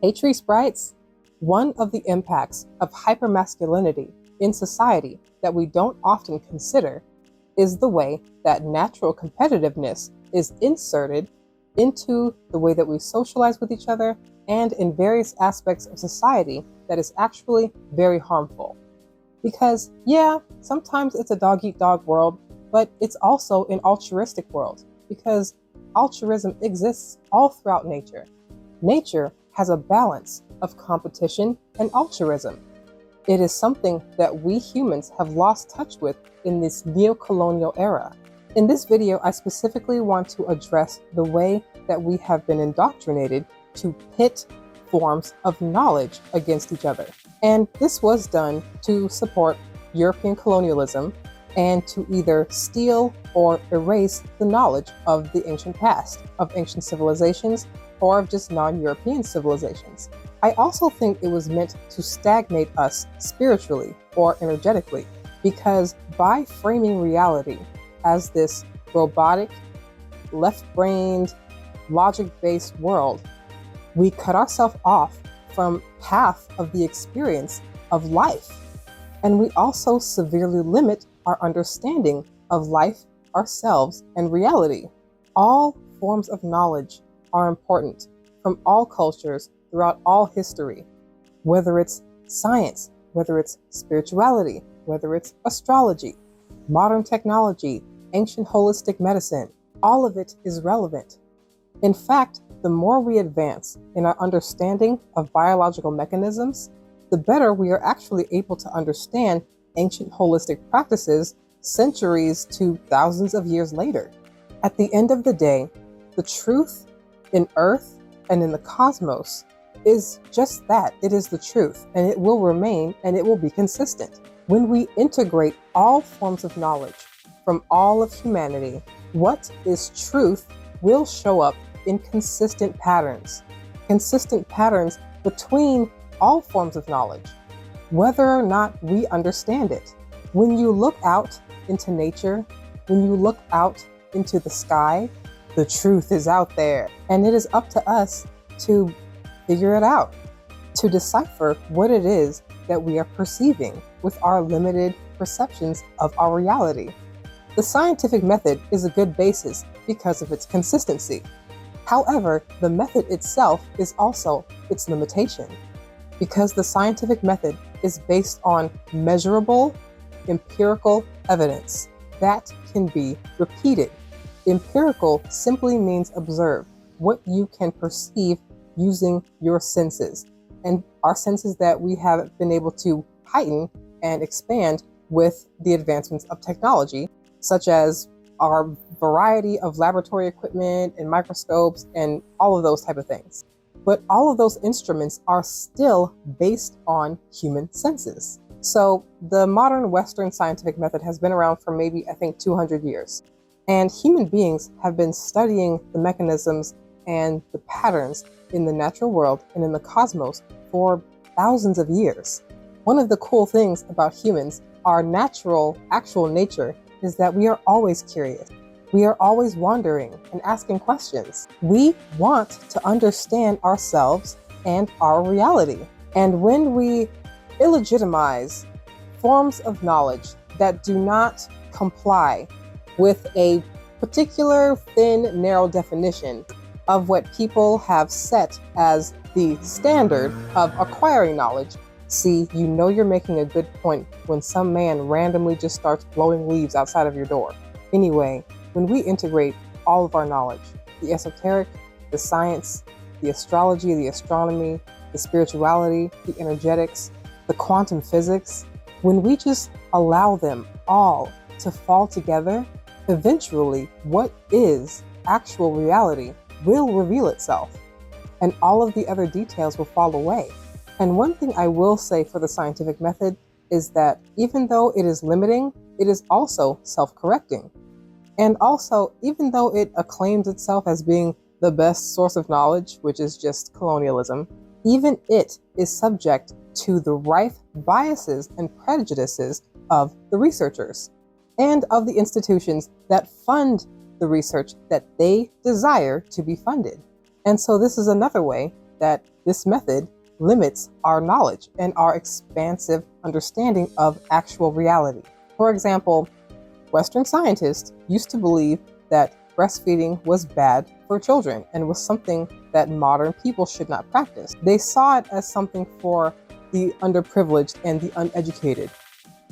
Patrice writes, one of the impacts of hypermasculinity in society that we don't often consider is the way that natural competitiveness is inserted into the way that we socialize with each other and in various aspects of society that is actually very harmful. Because, yeah, sometimes it's a dog-eat-dog world, but it's also an altruistic world, because altruism exists all throughout nature. Nature has a balance of competition and altruism. It is something that we humans have lost touch with in this neo-colonial era. In this video, I specifically want to address the way that we have been indoctrinated to pit forms of knowledge against each other. And this was done to support European colonialism and to either steal or erase the knowledge of the ancient past, of ancient civilizations, or of just non-European civilizations. I also think it was meant to stagnate us spiritually or energetically, because by framing reality as this robotic, left-brained, logic-based world, we cut ourselves off from half of the experience of life. And we also severely limit our understanding of life, ourselves, and reality. All forms of knowledge are important from all cultures throughout all history, whether it's science, whether it's spirituality, whether it's astrology, modern technology, ancient holistic medicine, all of it is relevant. In fact, the more we advance in our understanding of biological mechanisms, the better we are actually able to understand ancient holistic practices centuries to thousands of years later. At the end of the day, the truth in Earth and in the cosmos is just that. It is the truth, and it will remain, and it will be consistent. When we integrate all forms of knowledge from all of humanity, what is truth will show up in consistent patterns between all forms of knowledge, whether or not we understand it. When you look out into nature, when you look out into the sky, the truth is out there, and it is up to us to figure it out, to decipher what it is that we are perceiving with our limited perceptions of our reality. The scientific method is a good basis because of its consistency. However, the method itself is also its limitation, because the scientific method is based on measurable, empirical evidence that can be repeated. Empirical simply means observe, what you can perceive using your senses, and our senses that we have been able to heighten and expand with the advancements of technology, such as our variety of laboratory equipment and microscopes and all of those type of things. But all of those instruments are still based on human senses. So the modern Western scientific method has been around for maybe, I think, 200 years. And human beings have been studying the mechanisms and the patterns in the natural world and in the cosmos for thousands of years. One of the cool things about humans, our natural, actual nature, is that we are always curious. We are always wondering and asking questions. We want to understand ourselves and our reality. And when we illegitimize forms of knowledge that do not comply with a particular thin, narrow definition of what people have set as the standard of acquiring knowledge. See, you know you're making a good point when some man randomly just starts blowing leaves outside of your door. Anyway, when we integrate all of our knowledge, the esoteric, the science, the astrology, the astronomy, the spirituality, the energetics, the quantum physics, when we just allow them all to fall together, eventually what is actual reality will reveal itself, and all of the other details will fall away. And one thing I will say for the scientific method is that even though it is limiting, it is also self-correcting. And also, even though it acclaims itself as being the best source of knowledge, which is just colonialism, even it is subject to the rife biases and prejudices of the researchers and of the institutions that fund the research that they desire to be funded. And so this is another way that this method limits our knowledge and our expansive understanding of actual reality. For example, Western scientists used to believe that breastfeeding was bad for children and was something that modern people should not practice. They saw it as something for the underprivileged and the uneducated,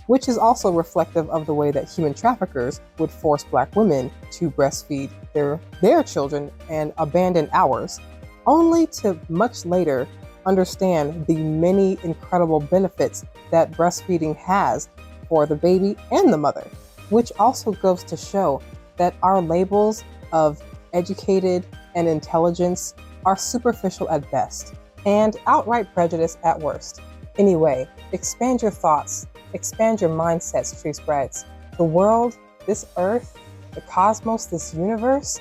which is also reflective of the way that human traffickers would force Black women to breastfeed their children and abandon ours, only to much later understand the many incredible benefits that breastfeeding has for the baby and the mother, which also goes to show that our labels of educated and intelligence are superficial at best and outright prejudice at worst. Anyway, expand your thoughts, expand your mindsets, tree spreads. The world, this earth, the cosmos, this universe,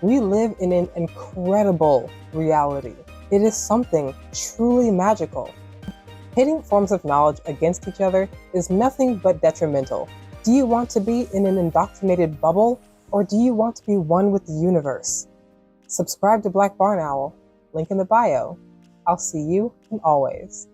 we live in an incredible reality. It is something truly magical. Pitting forms of knowledge against each other is nothing but detrimental. Do you want to be in an indoctrinated bubble, or do you want to be one with the universe? Subscribe to Black Barn Owl, link in the bio. I'll see you and always.